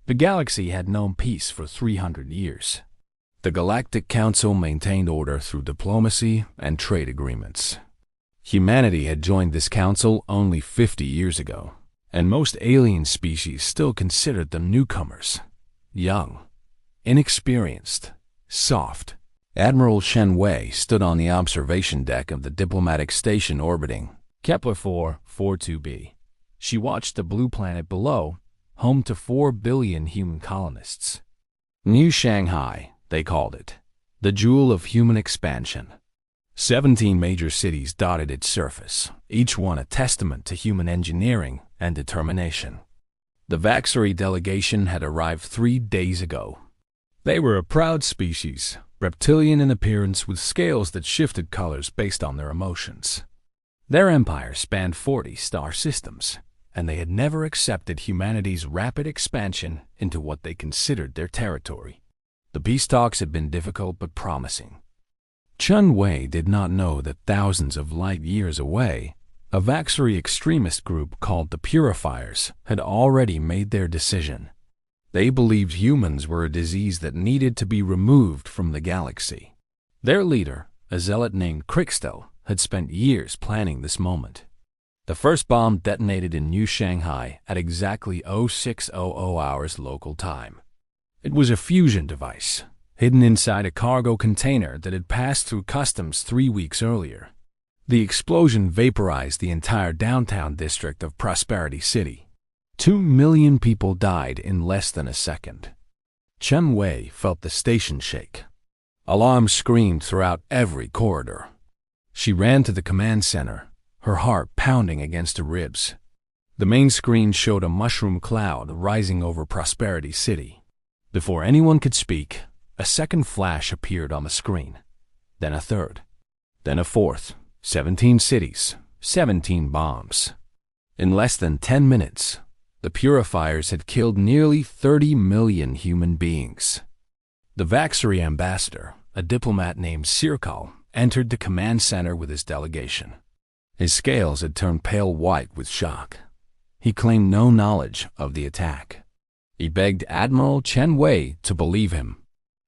The galaxy had known peace for 300 years. The Galactic Council maintained order through diplomacy and trade agreements. Humanity had joined this council only 50 years ago, and most alien species still considered them newcomers. Young, inexperienced, soft. Admiral Shen Wei stood on the observation deck of the diplomatic station orbiting Kepler 442b. She watched the blue planet below, home to 4 billion human colonists. New Shanghai, they called it, the jewel of human expansion. 17 major cities dotted its surface, each one a testament to human engineering and determination. The Vaxari delegation had arrived 3 days ago. They were a proud species, reptilian in appearance with scales that shifted colors based on their emotions. Their empire spanned 40 star systems, and they had never accepted humanity's rapid expansion into what they considered their territory. The peace talks had been difficult but promising. Chun Wei did not know that thousands of light years away, a Vaxari extremist group called the Purifiers had already made their decision. They believed humans were a disease that needed to be removed from the galaxy. Their leader, a zealot named Crixtel, had spent years planning this moment. The first bomb detonated in New Shanghai at exactly 0600 hours local time. It was a fusion device, hidden inside a cargo container that had passed through customs 3 weeks earlier. The explosion vaporized the entire downtown district of Prosperity City. 2 million people died in less than a second. Chen Wei felt the station shake. Alarms screamed throughout every corridor. She ran to the command center, her heart pounding against her ribs. The main screen showed a mushroom cloud rising over Prosperity City. Before anyone could speak, a second flash appeared on the screen, then a third, then a fourth. 17 cities, 17 bombs. In less than 10 minutes, the Purifiers had killed nearly 30 million human beings. The Vaxari ambassador, a diplomat named Sirkal, entered the command center with his delegation. His scales had turned pale white with shock. He claimed no knowledge of the attack. He begged Admiral Chen Wei to believe him.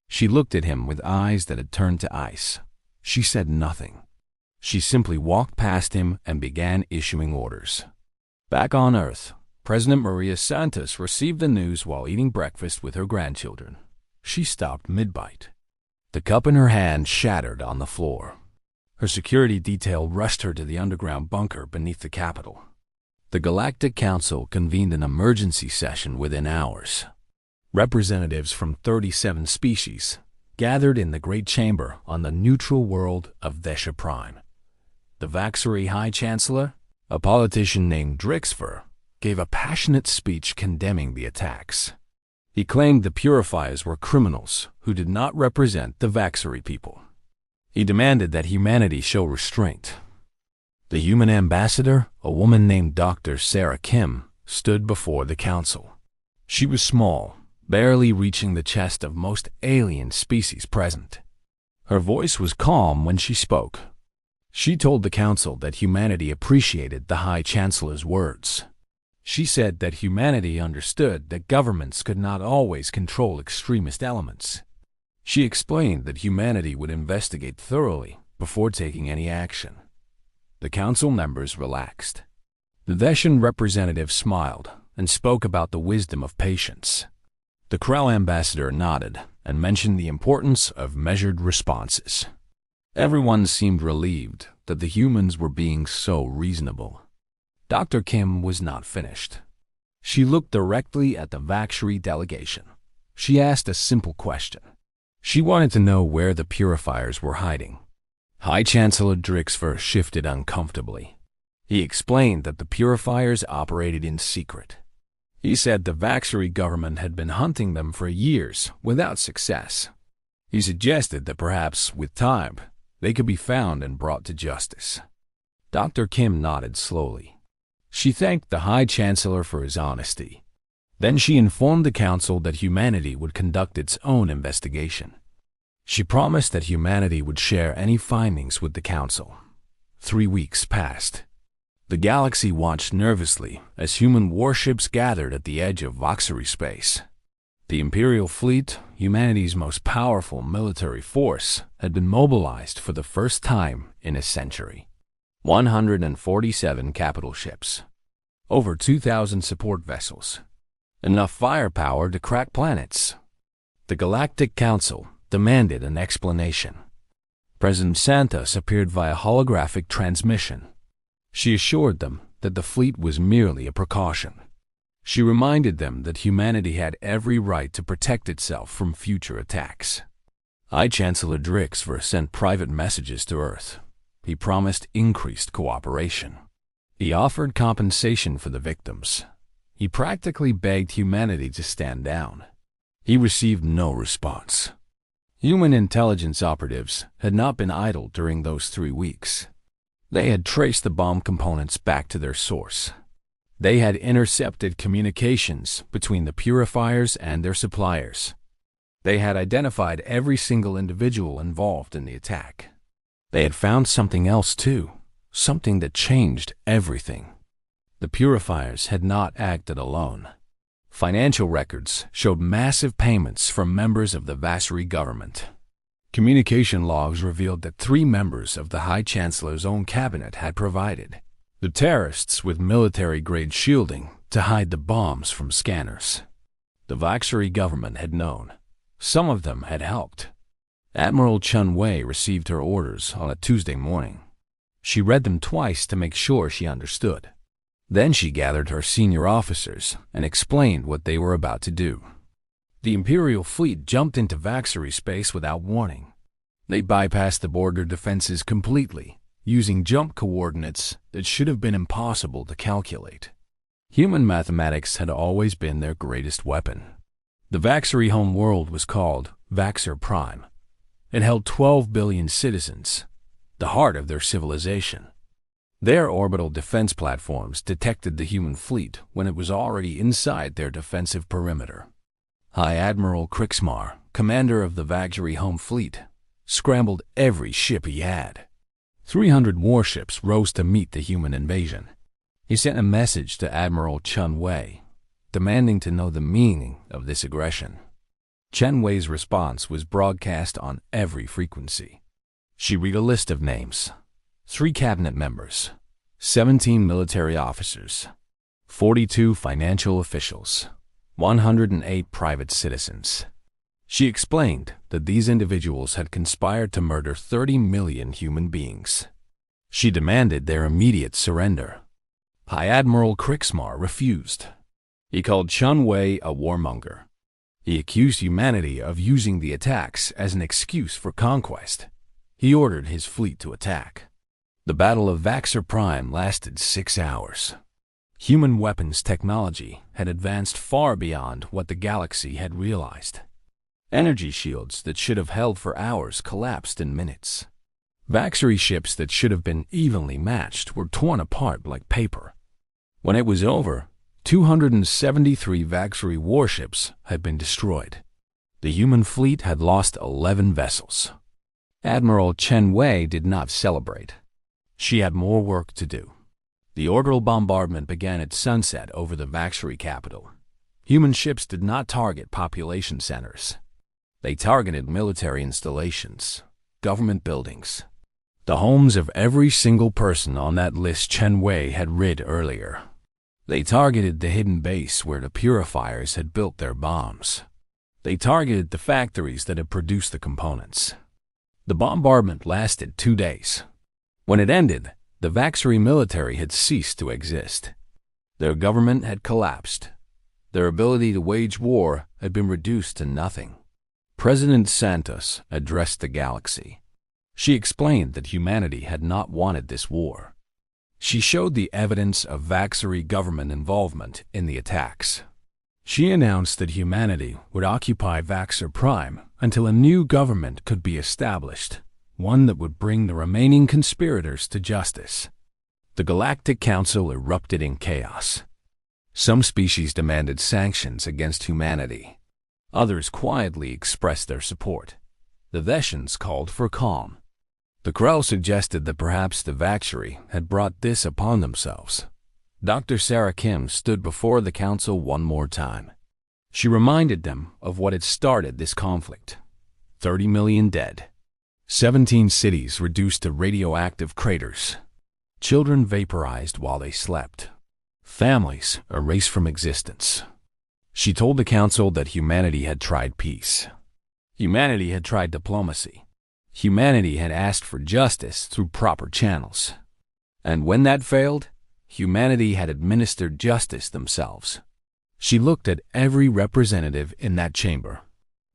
She looked at him with eyes that had turned to ice. She said nothing. She simply walked past him and began issuing orders. Back on Earth, President Maria Santos received the news while eating breakfast with her grandchildren. She stopped mid-bite. The cup in her hand shattered on the floor. Her security detail rushed her to the underground bunker beneath the Capitol. The Galactic Council convened an emergency session within hours. Representatives from 37 species gathered in the Great Chamber on the neutral world of Vesha Prime. The Vaxari High Chancellor, a politician named Drixfer, gave a passionate speech condemning the attacks. He claimed the Purifiers were criminals who did not represent the Vaxari people. He demanded that humanity show restraint. The human ambassador, a woman named Dr. Sarah Kim, stood before the council. She was small, barely reaching the chest of most alien species present. Her voice was calm when she spoke. She told the council that humanity appreciated the High Chancellor's words. She said that humanity understood that governments could not always control extremist elements. She explained that humanity would investigate thoroughly before taking any action. The council members relaxed. The Veshan representative smiled and spoke about the wisdom of patience. The Krell ambassador nodded and mentioned the importance of measured responses. Everyone seemed relieved that the humans were being so reasonable. Dr. Kim was not finished. She looked directly at the Vaxari delegation. She asked a simple question. She wanted to know where the Purifiers were hiding. High Chancellor Drixfer shifted uncomfortably. He explained that the Purifiers operated in secret. He said the Vaxari government had been hunting them for years without success. He suggested that perhaps, with time, they could be found and brought to justice. Dr. Kim nodded slowly. She thanked the High Chancellor for his honesty. Then she informed the council that humanity would conduct its own investigation. She promised that humanity would share any findings with the council. 3 weeks passed. The galaxy watched nervously as human warships gathered at the edge of Vaxari space. The Imperial fleet, humanity's most powerful military force, had been mobilized for the first time in a century. 147 capital ships, over 2,000 support vessels, enough firepower to crack planets. The Galactic Council demanded an explanation. President Santos appeared via holographic transmission. She assured them that the fleet was merely a precaution. She reminded them that humanity had every right to protect itself from future attacks. High Chancellor Drixver sent private messages to Earth. He promised increased cooperation. He offered compensation for the victims. He practically begged humanity to stand down. He received no response. Human intelligence operatives had not been idle during those 3 weeks. They had traced the bomb components back to their source. They had intercepted communications between the purifiers and their suppliers. They had identified every single individual involved in the attack. They had found something else too, something that changed everything. The purifiers had not acted alone. Financial records showed massive payments from members of the Vassary government. Communication logs revealed that 3 members of the High Chancellor's own cabinet had provided the terrorists with military-grade shielding to hide the bombs from scanners. The Vassary government had known. Some of them had helped. Admiral Chun Wei received her orders on a Tuesday morning. She read them twice to make sure she understood. Then she gathered her senior officers and explained what they were about to do. The Imperial fleet jumped into Vassary space without warning. They bypassed the border defenses completely, using jump coordinates that should have been impossible to calculate. Human mathematics had always been their greatest weapon. The Vassary home world was called Vaxxer Prime. It held 12 billion citizens, the heart of their civilization. Their orbital defense platforms detected the human fleet when it was already inside their defensive perimeter. High Admiral Krixmar, commander of the Vassary home fleet, scrambled every ship he had. 300 warships rose to meet the human invasion. He sent a message to Admiral Chun Wei, demanding to know the meaning of this aggression. Chun Wei's response was broadcast on every frequency. She read a list of names: 3 cabinet members, 17 military officers, 42 financial officials, 108 private citizens. She explained that these individuals had conspired to murder 30 million human beings. She demanded their immediate surrender. High Admiral Krixmar refused. He called Chun Wei a warmonger. He accused humanity of using the attacks as an excuse for conquest. He ordered his fleet to attack. The Battle of Vaxxer Prime lasted 6 hours. Human weapons technology had advanced far beyond what the galaxy had realized. Energy shields that should have held for hours collapsed in minutes. Vassary ships that should have been evenly matched were torn apart like paper. When it was over, 273 Vassary warships had been destroyed. The human fleet had lost 11 vessels. Admiral Chun Wei did not celebrate. She had more work to do. The orbital bombardment began at sunset over the Vassary capital. Human ships did not target population centers. They targeted military installations, government buildings, the homes of every single person on that list Chun Wei had read earlier. They targeted the hidden base where the purifiers had built their bombs. They targeted the factories that had produced the components. The bombardment lasted 2 days. When it ended, the Vassary military had ceased to exist. Their government had collapsed. Their ability to wage war had been reduced to nothing. President Santos addressed the galaxy. She explained that humanity had not wanted this war. She showed the evidence of Vassary government involvement in the attacks. She announced that humanity would occupy Vaxxer Prime until a new government could be established, one that would bring the remaining conspirators to justice. The Galactic Council erupted in chaos. Some species demanded sanctions against humanity. Others quietly expressed their support. The Veshans called for calm. The Krell suggested that perhaps the Vassary had brought this upon themselves. Dr. Sarah Kim stood before the council one more time. She reminded them of what had started this conflict. 30 million dead. 17 cities reduced to radioactive craters. Children vaporized while they slept. Families erased from existence. She told the council that humanity had tried peace. Humanity had tried diplomacy. Humanity had asked for justice through proper channels. And when that failed, humanity had administered justice themselves. She looked at every representative in that chamber.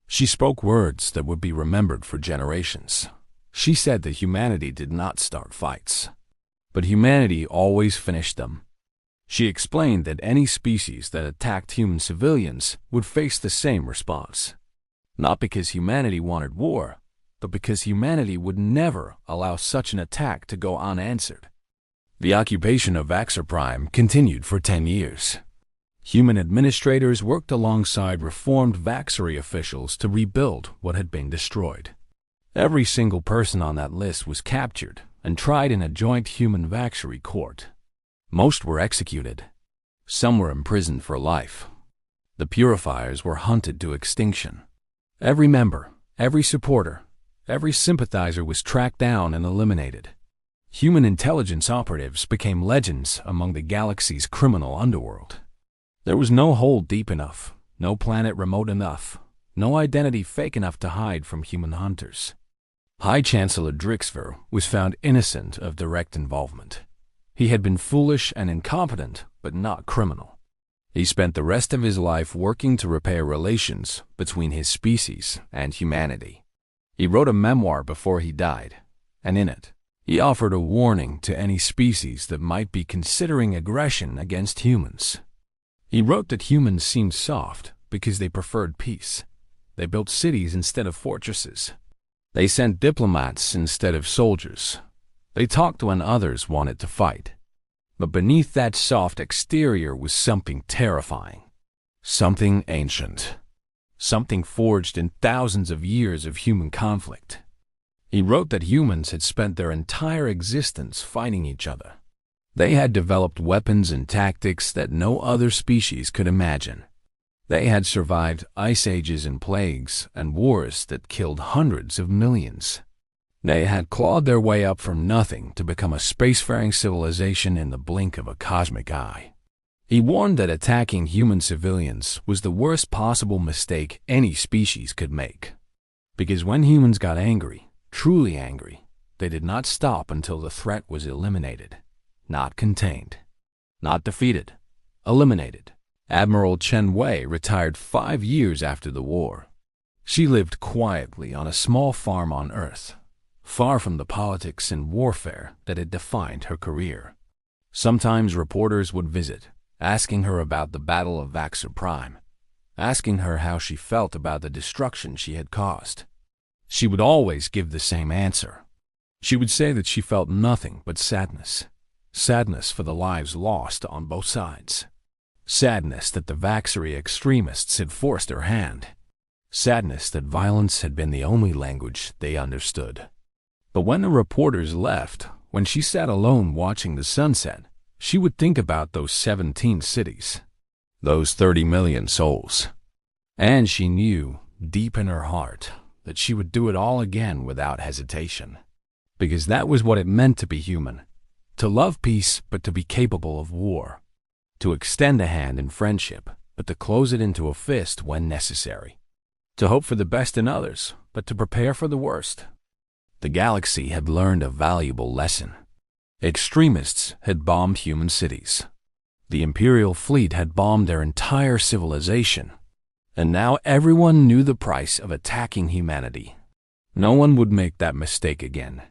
She spoke words that would be remembered for generations. She said that humanity did not start fights, but humanity always finished them. She explained that any species that attacked human civilians would face the same response. Not because humanity wanted war, but because humanity would never allow such an attack to go unanswered. The occupation of Vaxxer Prime continued for 10 years. Human administrators worked alongside reformed Vaxxery officials to rebuild what had been destroyed. Every single person on that list was captured and tried in a joint human Vaxxery court. Most were executed. Some were imprisoned for life. The purifiers were hunted to extinction. Every member, every supporter, every sympathizer was tracked down and eliminated. Human intelligence operatives became legends among the galaxy's criminal underworld. There was no hole deep enough, no planet remote enough, no identity fake enough to hide from human hunters. High Chancellor Drixver was found innocent of direct involvement. He had been foolish and incompetent, but not criminal. He spent the rest of his life working to repair relations between his species and humanity. He wrote a memoir before he died, and in it, he offered a warning to any species that might be considering aggression against humans. He wrote that humans seemed soft because they preferred peace. They built cities instead of fortresses. They sent diplomats instead of soldiers. They talked when others wanted to fight. But beneath that soft exterior was something terrifying. Something ancient. Something forged in thousands of years of human conflict. He wrote that humans had spent their entire existence fighting each other. They had developed weapons and tactics that no other species could imagine. They had survived ice ages and plagues and wars that killed hundreds of millions. They had clawed their way up from nothing to become a spacefaring civilization in the blink of a cosmic eye. He warned that attacking human civilians was the worst possible mistake any species could make. Because when humans got angry, truly angry, they did not stop until the threat was eliminated. Not contained. Not defeated. Eliminated. Admiral Chen Wei retired 5 years after the war. She lived quietly on a small farm on Earth, far from the politics and warfare that had defined her career. Sometimes reporters would visit, asking her about the Battle of Vaxxer Prime, asking her how she felt about the destruction she had caused. She would always give the same answer. She would say that she felt nothing but sadness. Sadness for the lives lost on both sides. Sadness that the Vaxxery extremists had forced her hand. Sadness that violence had been the only language they understood. But when the reporters left, when she sat alone watching the sunset, she would think about those 17 cities, those 30 million souls. And she knew, deep in her heart, that she would do it all again without hesitation. Because that was what it meant to be human. To love peace, but to be capable of war. To extend a hand in friendship, but to close it into a fist when necessary. To hope for the best in others, but to prepare for the worst. The galaxy had learned a valuable lesson. Extremists had bombed human cities. The Imperial fleet had bombed their entire civilization. And now everyone knew the price of attacking humanity. No one would make that mistake again.